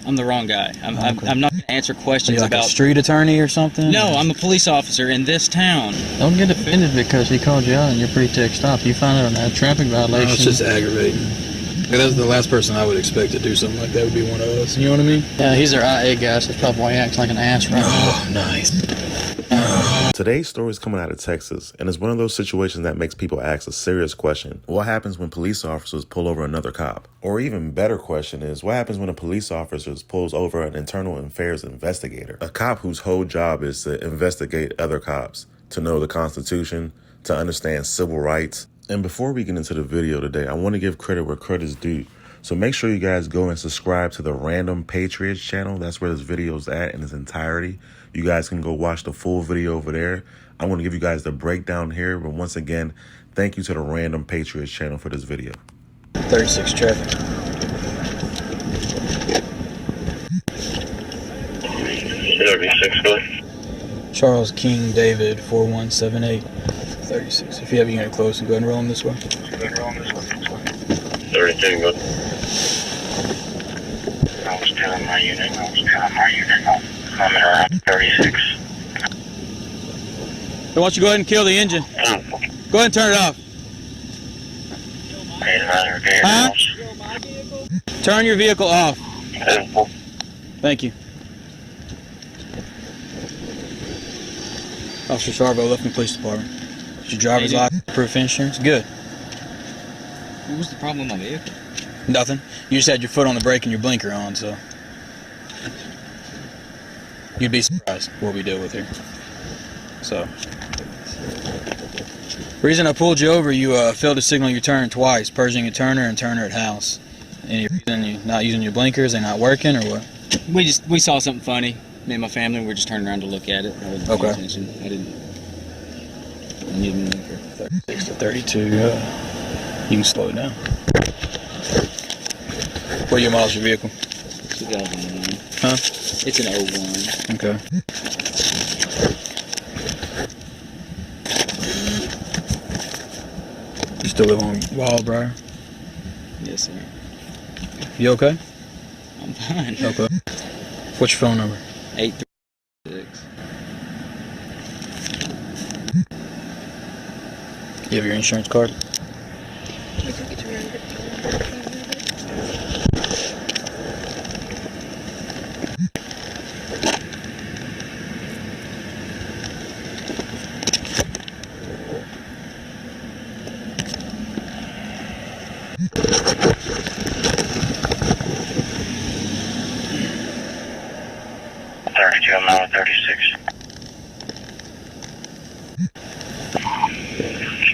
I'm the wrong guy. I'm not going to answer questions like about... a street attorney or something? No, I'm a police officer in this town. Don't get offended because he called you out and you're pre-text stop. You find out on that traffic violation. No, it's just aggravating. That's the last person I would expect to do something like that would be one of us. You know what I mean? Yeah, he's our IA guy, so that's probably why he acts like an ass right now. Oh, nice. Today's story is coming out of Texas, and it's one of those situations that makes people ask a serious question. What happens when police officers pull over another cop? Or even better question is, what happens when a police officer pulls over an internal affairs investigator? A cop whose whole job is to investigate other cops, to know the Constitution, to understand civil rights. And before we get into the video today, I want to give credit where credit is due. So make sure you guys go and subscribe to the Random Patriots channel. That's where this video is at in its entirety. You guys can go watch the full video over there. I'm going to give you guys the breakdown here. But once again, thank you to the Random Patriots channel for this video. 36 traffic. 36, go. Charles King David 4178. 36. If you have your unit close, and go ahead and roll them this way. 32, go. I was telling my unit. I'm around 36. Why don't you go ahead and kill the engine? Go ahead and turn it off. Huh? Turn your vehicle off. Thank you. Officer Sarbo, Lufkin Police Department. Is your driver's license, proof insurance? Good. What was the problem with my vehicle? Nothing. You just had your foot on the brake and your blinker on, so you'd be surprised what we deal with here. So, reason I pulled you over, you failed to signal your turn twice, Pershing at Turner and Turner at House. Any reason you not using your blinkers? They not working or what? We saw something funny. Me and my family were just turning around to look at it. I wasn't paying attention. I need a blinker. 36 to 32. You can slow it down. What year model's your vehicle? 2001. Huh? It's an 01. Okay. You still live on Wildbriar? Yes, sir. You okay? I'm fine. Okay. What's your phone number? 836. You have your insurance card? I'm out of 36.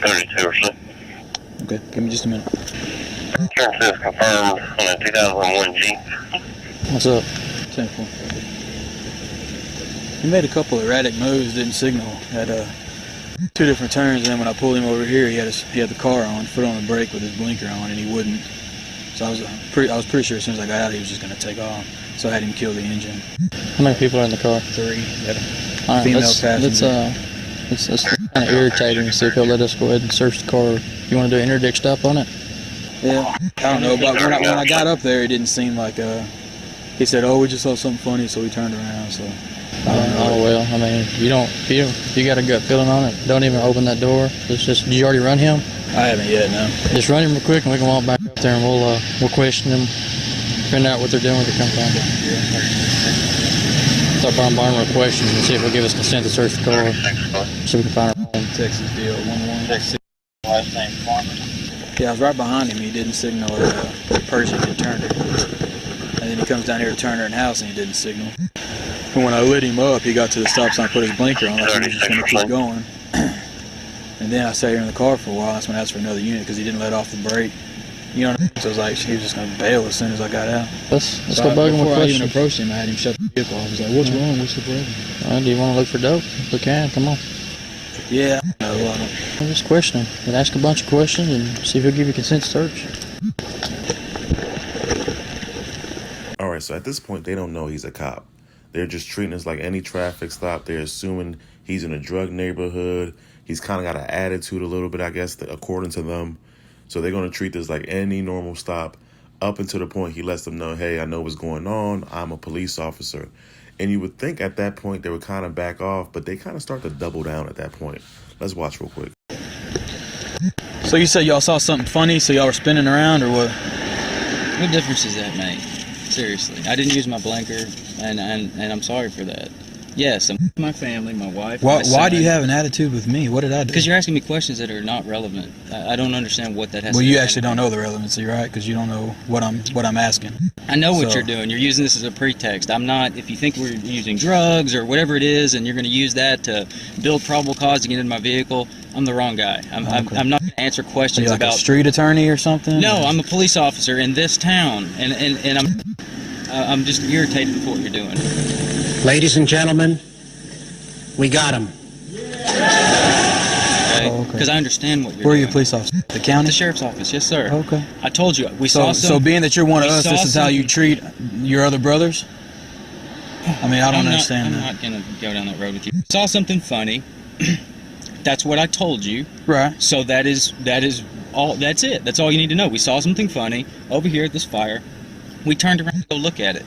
32 or so. Okay, give me just a minute. Insurance is confirmed on a 2001 Jeep. What's up? 10-4. He made a couple erratic moves, didn't signal. Had two different turns, and then when I pulled him over here, he had the car on, foot on the brake with his blinker on, and he wouldn't. So I was pretty sure as soon as I got out, he was just going to take off. So I had him kill the engine. How many people are in the car? 3. Had a All right, female let's passenger. it's kind of irritating. So if he'll let us go ahead and search the car. You want to do an interdict stop on it? Yeah, I don't know, but when I got up there, it didn't seem like he said, "Oh, we just saw something funny," so we turned around. So I don't know. Oh well, I mean, if you got a gut feeling on it, don't even open that door. Did you already run him? I haven't yet, no. Just run him real quick, and we can walk back up there, and we'll question them, find out what they're doing when they come down. Start bombarding with questions and see if they'll give us consent to search the car, so we can find our home. Texas deal 116. Last name Farmer. Yeah, I was right behind him. He didn't signal Pershing and Turner. And then he comes down here to Turner and House and he didn't signal. And when I lit him up, he got to the stop sign, put his blinker on. I thought he was just going to keep going. And then I sat here in the car for a while. That's when I asked for another unit because he didn't let off the brake. You know what I mean? So I was like, he was just going to bail as soon as I got out. Let's go bug him with Before I even questions. approached him, I had him shut the vehicle off. I was like, what's wrong? What's the problem? Do you want to look for dope? We can. Come on. Yeah, no, I don't. We'll just question him and ask a bunch of questions and see if he'll give you consent to search. All right, so at this point, they don't know he's a cop. They're just treating us like any traffic stop. They're assuming he's in a drug neighborhood. He's kind of got an attitude a little bit, I guess, according to them. So they're going to treat this like any normal stop. up until the point he lets them know, hey, I know what's going on. I'm a police officer. And you would think at that point they would kind of back off, but they kind of start to double down at that point. Let's watch real quick. So you said y'all saw something funny, so y'all were spinning around, or what? What difference does that make? Seriously, I didn't use my blinker, and I'm sorry for that. Yes, I'm my family, my wife. Why do you have an attitude with me? What did I do? Because you're asking me questions that are not relevant. I don't understand what that has to do. Well, you actually don't know the relevancy, right? Because you don't know what I'm asking. I know what you're doing. You're using this as a pretext. I'm not. If you think we're using drugs or whatever it is, and you're going to use that to build probable cause to get in my vehicle, I'm the wrong guy. I'm not going to answer questions Are you like about a street attorney or something? No, I'm a police officer in this town, and I'm just irritated with what you're doing. Ladies and gentlemen, we got him. Because I understand what you're doing. Where are you a police officer? The county? The sheriff's office, yes, sir. Okay. I told you, we saw some... So being that you're one of us, this is how you treat your other brothers? I mean, I don't understand that. I'm not going to go down that road with you. We saw something funny. That's what I told you. Right. So that is all. That's it. That's all you need to know. We saw something funny over here at this fire. We turned around to go look at it.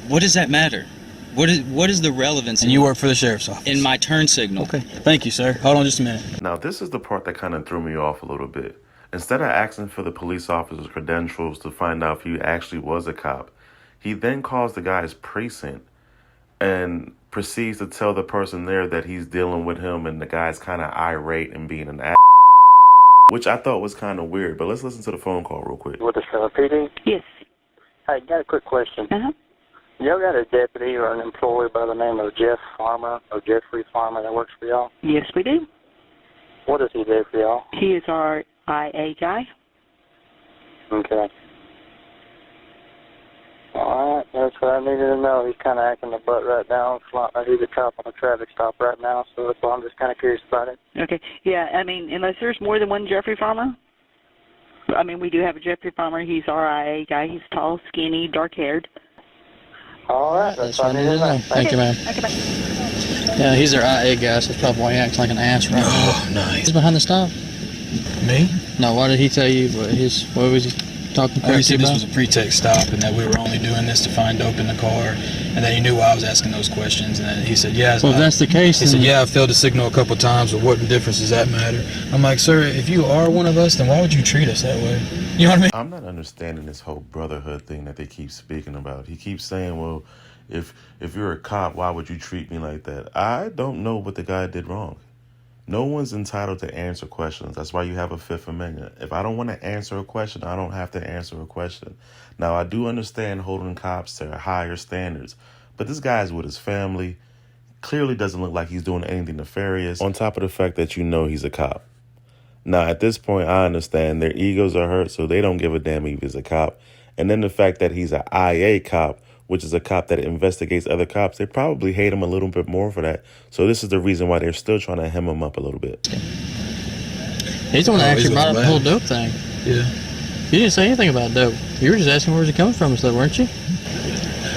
What does that matter? What is the relevance? And you work for the sheriff's office? In my turn signal. Okay. Thank you, sir. Hold on just a minute. Now, this is the part that kind of threw me off a little bit. Instead of asking for the police officer's credentials to find out if he actually was a cop, he then calls the guy's precinct and proceeds to tell the person there that he's dealing with him, and the guy's kind of irate and being an ass, which I thought was kind of weird. But let's listen to the phone call real quick. With the PD? Yes. Hey, got a quick question. Uh-huh. Y'all got a deputy or an employee by the name of Jeff Farmer or Jeffrey Farmer that works for y'all? Yes, we do. What does he do for y'all? He is our IA guy. Okay. All right, that's what I needed to know. He's kind of acting the butt right now. It's like he's a cop on a traffic stop right now, so that's why I'm just kind of curious about it. Okay. Yeah, I mean, unless there's more than one Jeffrey Farmer. I mean, we do have a Jeffrey Farmer. He's our IA guy. He's tall, skinny, dark-haired. All right, that's what I needed to know. Thank you, ma'am. Okay, bye. Yeah, he's our IA guy, so that's probably why he acts like an ass right now. Oh, nice. He's behind the stop. Me? No, why did he tell you what was he talking Oh, he crazy said this about? was a pretext stop and that we were only doing this to find dope in the car, and that he knew why I was asking those questions, and then he said, yeah. Well, if that's the case, he said, yeah, I failed to signal a couple times, but what difference does that matter? I'm like, sir, if you are one of us, then why would you treat us that way? You know what I mean? I'm not understanding this whole brotherhood thing that they keep speaking about. He keeps saying, well, if you're a cop, why would you treat me like that? I don't know what the guy did wrong. No one's entitled to answer questions. That's why you have a Fifth Amendment. If I don't want to answer a question, I don't have to answer a question. Now, I do understand holding cops to higher standards, but this guy's with his family. Clearly doesn't look like he's doing anything nefarious, on top of the fact that you know he's a cop. Now, at this point, I understand their egos are hurt, so they don't give a damn if he's a cop. And then the fact that he's an IA cop, which is a cop that investigates other cops, they probably hate him a little bit more for that. So this is the reason why they're still trying to hem him up a little bit. He's the one that actually brought up the whole dope thing. Yeah. You didn't say anything about dope. You were just asking where's it coming from and stuff, weren't you?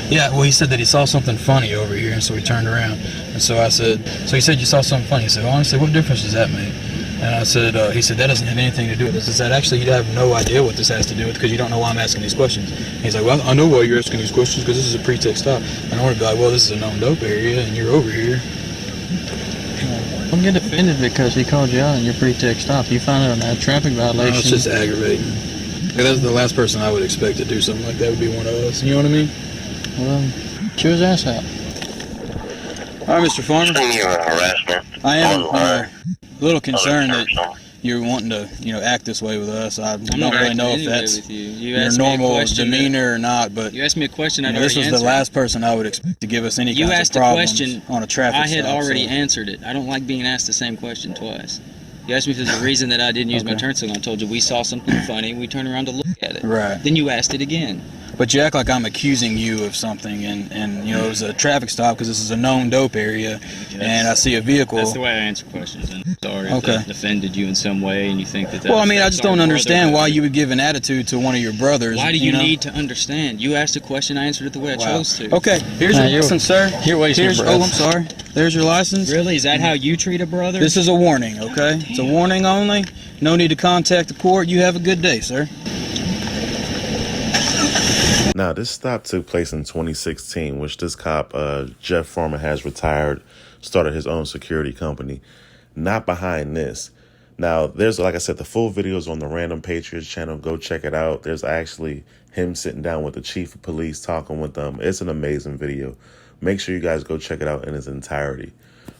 Yeah, well, he said that he saw something funny over here, and so he turned around. And so I said, so he said, you saw something funny. He said, honestly, what difference does that make? And I said, he said, that doesn't have anything to do with this. I said, actually, you have no idea what this has to do with because you don't know why I'm asking these questions. And he's like, well, I know why you're asking these questions because this is a pretext stop. And I want to be like, well, this is a known dope area, and you're over here. Don't get offended because he called you out on your pretext stop. You found out a traffic violation. No, it's just aggravating. That's the last person I would expect to do something like that would be one of us. You know what I mean? Well, chew his ass out. All right, Mr. Farmer. You're an harassment. I am Online. a little concerned that you're wanting to, act this way with us. I don't really know if that's your normal demeanor or not, but You asked me a question I'd this already was answered. the last person I would expect to give us any You kinds asked of a problems question. on a traffic I had stop, already so. answered it. I don't like being asked the same question twice. You asked me if there's a reason that I didn't use my Okay. turn signal. I told you we saw something funny. We turned around to look at it. Right. Then you asked it again. But you act like I'm accusing you of something, and it was a traffic stop because this is a known dope area, and I see a vehicle. That's the way I answer questions. And I'm sorry Okay. if that offended you in some way, and you think that. Well, I mean, I just don't understand why you. you would give an attitude to one of your brothers. Why do you know? need to understand? You asked a question, I answered it the way I Wow. chose to. Okay, here's your license, sir. You're wasting your breath. Oh, I'm sorry. There's your license. Really? Is that how you treat a brother? This is a warning, okay? It's a warning only. No need to contact the court. You have a good day, sir. Now, this stop took place in 2016, which this cop, Jeff Farmer, has retired, started his own security company. Not behind this. Now, there's, like I said, the full videos on the Random Patriots channel. Go check it out. There's actually him sitting down with the chief of police, talking with them. It's an amazing video. Make sure you guys go check it out in its entirety.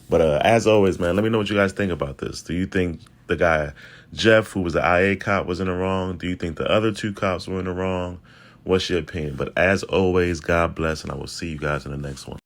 But as always, man, let me know what you guys think about this. Do you think the guy, Jeff, who was the IA cop, was in the wrong? Do you think the other two cops were in the wrong? What's your opinion? But as always, God bless, and I will see you guys in the next one.